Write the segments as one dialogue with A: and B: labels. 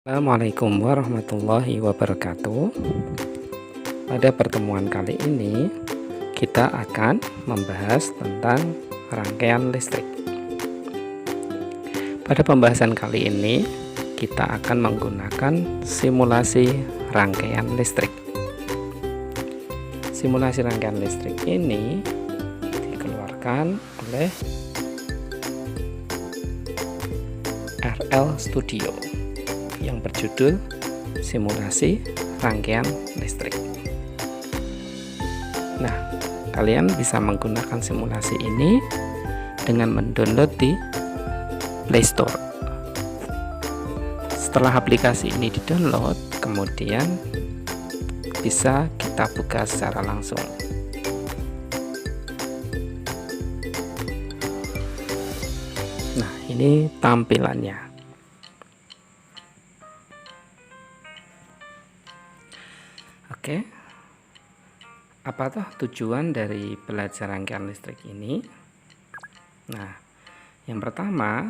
A: Assalamualaikum warahmatullahi wabarakatuh. Pada pertemuan kali ini kita akan membahas tentang rangkaian listrik. Pada pembahasan kali ini kita akan menggunakan simulasi rangkaian listrik. Simulasi rangkaian listrik ini dikeluarkan oleh RL Studio yang berjudul simulasi rangkaian listrik. Nah, kalian bisa menggunakan simulasi ini dengan mendownload di Play Store. Setelah aplikasi ini didownload, kemudian bisa kita buka secara langsung. Nah, ini tampilannya. Oke, apa tuh tujuan dari belajar rangkaian listrik ini? Nah, yang pertama,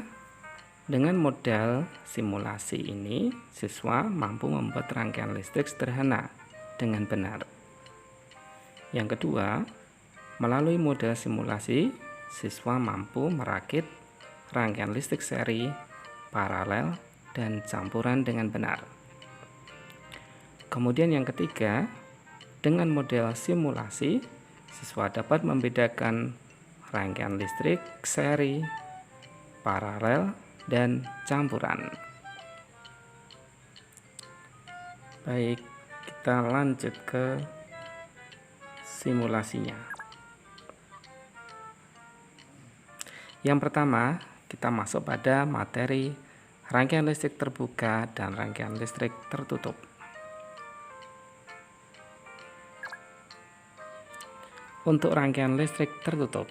A: dengan modal simulasi ini, siswa mampu membuat rangkaian listrik sederhana dengan benar. Yang kedua, melalui model simulasi, siswa mampu merakit rangkaian listrik seri, paralel, dan campuran dengan benar. Kemudian yang ketiga, dengan model simulasi, siswa dapat membedakan rangkaian listrik seri, paralel, dan campuran. Baik, kita lanjut ke simulasinya. Yang pertama, kita masuk pada materi rangkaian listrik terbuka dan rangkaian listrik tertutup. Untuk rangkaian listrik tertutup,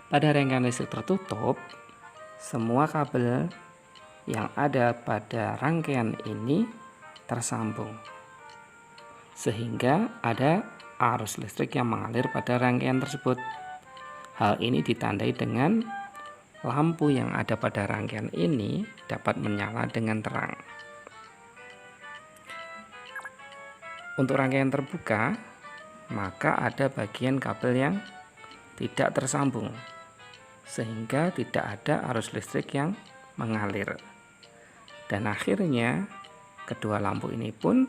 A: pada rangkaian listrik tertutup, semua kabel yang ada pada rangkaian ini tersambung, sehingga ada arus listrik yang mengalir pada rangkaian tersebut. Hal ini ditandai dengan lampu yang ada pada rangkaian ini dapat menyala dengan terang. Untuk rangkaian terbuka, maka ada bagian kabel yang tidak tersambung, sehingga tidak ada arus listrik yang mengalir. Dan akhirnya kedua lampu ini pun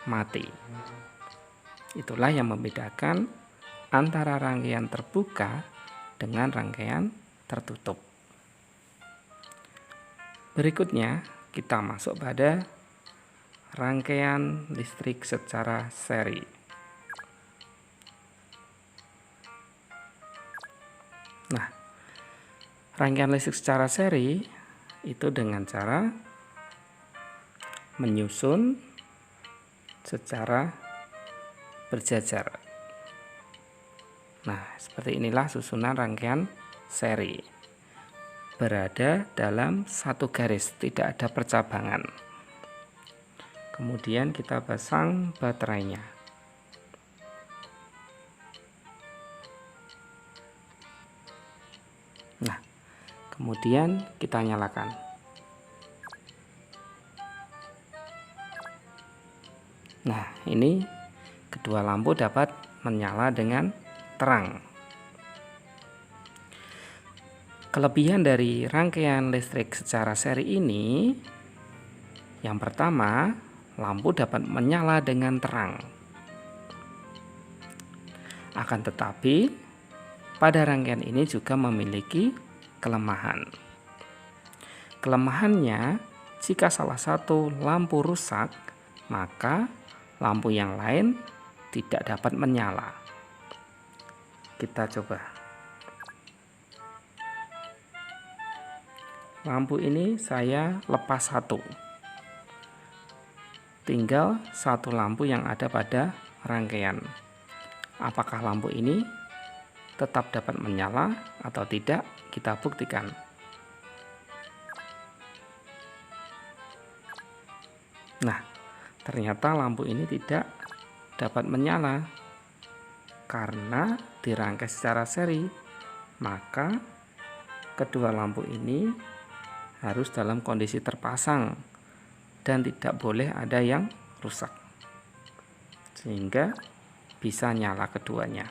A: mati. Itulah yang membedakan antara rangkaian terbuka dengan rangkaian tertutup. Berikutnya kita masuk pada rangkaian listrik secara seri. Nah, rangkaian listrik secara seri itu dengan cara menyusun secara berjajar. Nah, seperti inilah susunan rangkaian seri. Berada dalam satu garis, tidak ada percabangan. Kemudian kita pasang baterainya. Nah, kemudian kita nyalakan. Nah, ini kedua lampu dapat menyala dengan terang. Kelebihan dari rangkaian listrik secara seri ini, yang pertama, lampu dapat menyala dengan terang. Akan tetapi, pada rangkaian ini juga memiliki kelemahan. Kelemahannya, jika salah satu lampu rusak, maka lampu yang lain tidak dapat menyala. Kita coba. Lampu ini saya lepas satu. Tinggal satu lampu yang ada pada rangkaian. Apakah lampu ini tetap dapat menyala atau tidak, kita buktikan. Nah, ternyata lampu ini tidak dapat menyala karena dirangkai secara seri, maka kedua lampu ini harus dalam kondisi terpasang dan tidak boleh ada yang rusak, sehingga bisa nyala keduanya.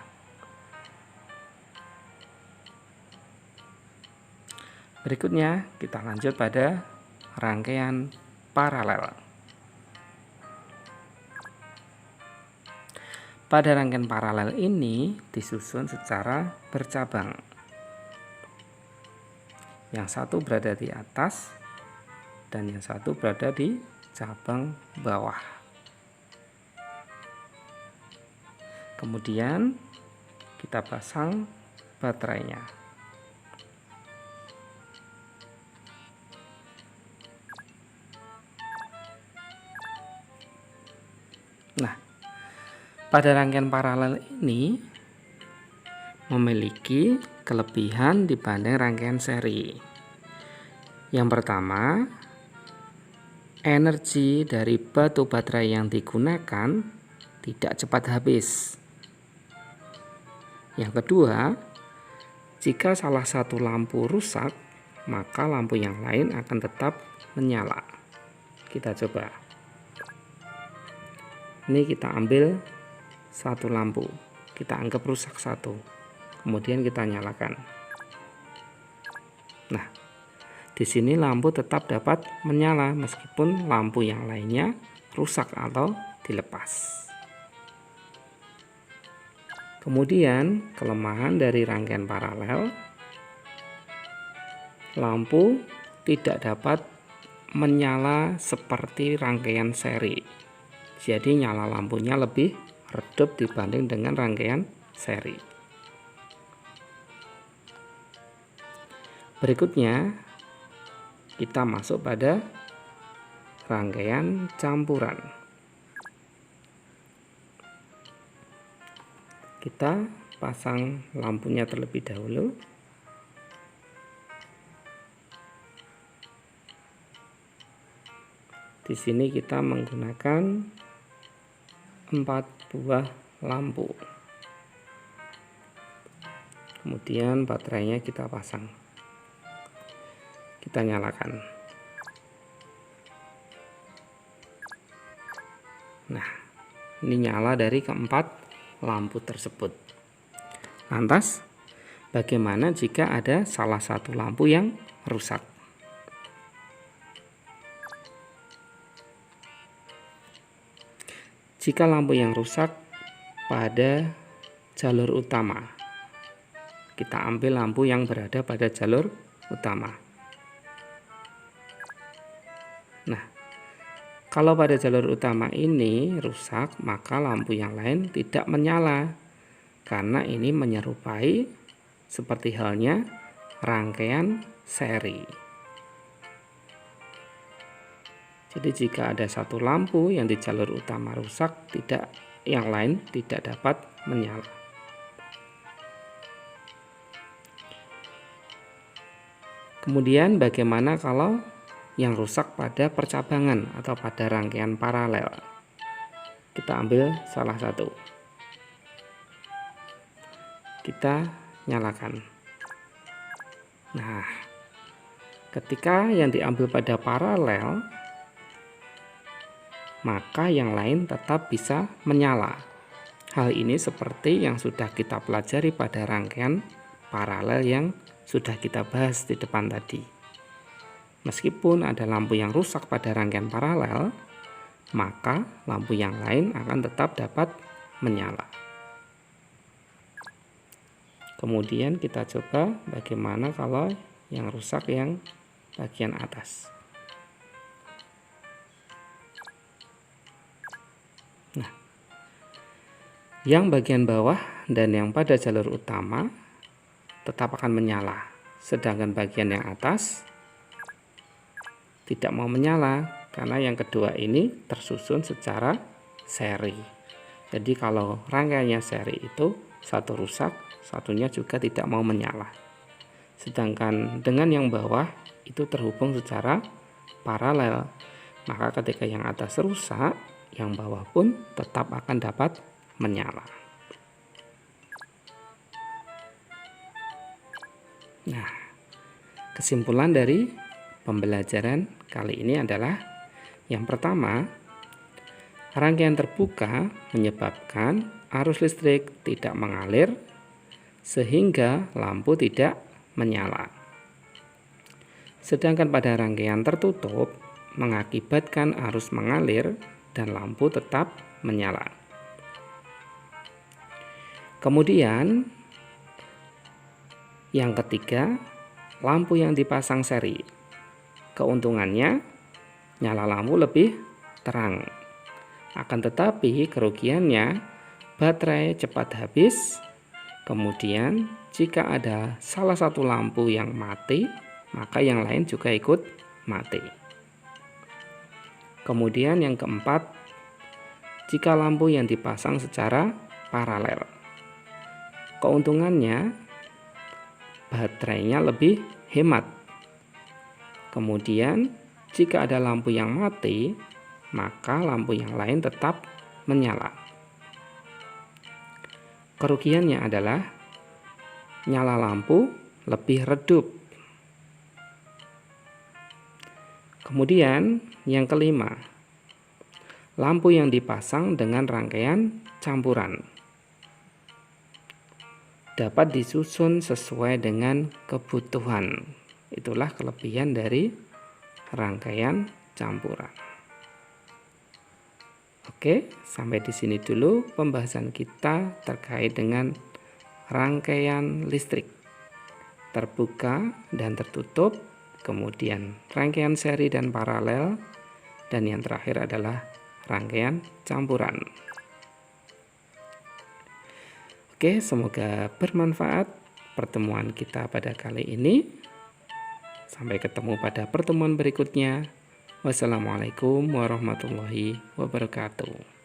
A: Berikutnya kita lanjut pada rangkaian paralel. Pada rangkaian paralel ini disusun secara bercabang. Yang satu berada di atas dan yang satu berada di cabang bawah. Kemudian kita pasang baterainya. Nah, pada rangkaian paralel ini memiliki kelebihan dibanding rangkaian seri. Yang pertama, energi dari batu baterai yang digunakan tidak cepat habis. Yang kedua, jika salah satu lampu rusak, maka lampu yang lain akan tetap menyala. Kita coba. Ini kita ambil satu lampu, kita anggap rusak satu, kemudian kita nyalakan. Nah, di sini lampu tetap dapat menyala meskipun lampu yang lainnya rusak atau dilepas. Kemudian kelemahan dari rangkaian paralel, lampu tidak dapat menyala seperti rangkaian seri. Jadi nyala lampunya lebih redup dibanding dengan rangkaian seri. Berikutnya kita masuk pada rangkaian campuran. Kita pasang lampunya terlebih dahulu. Di sini kita menggunakan 4 buah lampu. Kemudian baterainya kita pasang. Kita nyalakan. Nah, ini nyala dari keempat lampu tersebut. Lantas, bagaimana jika ada salah satu lampu yang rusak? Jika lampu yang rusak pada jalur utama, kita ambil lampu yang berada pada jalur utama. Nah, kalau pada jalur utama ini rusak, maka lampu yang lain tidak menyala, karena ini menyerupai seperti halnya rangkaian seri. Jadi jika ada satu lampu yang di jalur utama rusak, yang lain tidak dapat menyala. Kemudian bagaimana kalau yang rusak pada percabangan atau pada rangkaian paralel? Kita ambil salah satu. Kita nyalakan. Nah, ketika yang diambil pada paralel, maka yang lain tetap bisa menyala. Hal ini seperti yang sudah kita pelajari pada rangkaian paralel yang sudah kita bahas di depan tadi. Meskipun ada lampu yang rusak pada rangkaian paralel, maka lampu yang lain akan tetap dapat menyala. Kemudian kita coba bagaimana kalau yang rusak yang bagian atas. Nah, yang bagian bawah dan yang pada jalur utama tetap akan menyala, sedangkan bagian yang atas tidak mau menyala karena yang kedua ini tersusun secara seri. Jadi kalau rangkaiannya seri itu satu rusak, satunya juga tidak mau menyala. Sedangkan dengan yang bawah itu terhubung secara paralel, maka ketika yang atas rusak, yang bawah pun tetap akan dapat menyala. Nah, kesimpulan dari pembelajaran kali ini adalah yang pertama, rangkaian terbuka menyebabkan arus listrik tidak mengalir sehingga lampu tidak menyala. Sedangkan pada rangkaian tertutup mengakibatkan arus mengalir dan lampu tetap menyala. Kemudian yang ketiga, lampu yang dipasang seri. Keuntungannya, nyala lampu lebih terang. Akan tetapi kerugiannya, baterai cepat habis. Kemudian jika ada salah satu lampu yang mati, maka yang lain juga ikut mati. Kemudian yang keempat, jika lampu yang dipasang secara paralel. Keuntungannya, baterainya lebih hemat. Kemudian jika ada lampu yang mati, maka lampu yang lain tetap menyala. Kerugiannya adalah nyala lampu lebih redup. Kemudian yang kelima, lampu yang dipasang dengan rangkaian campuran dapat disusun sesuai dengan kebutuhan. Itulah kelebihan dari rangkaian campuran. Oke, sampai di sini dulu pembahasan kita terkait dengan rangkaian listrik terbuka dan tertutup, kemudian rangkaian seri dan paralel, dan yang terakhir adalah rangkaian campuran. Oke, semoga bermanfaat pertemuan kita pada kali ini. Sampai ketemu pada pertemuan berikutnya. Wassalamualaikum warahmatullahi wabarakatuh.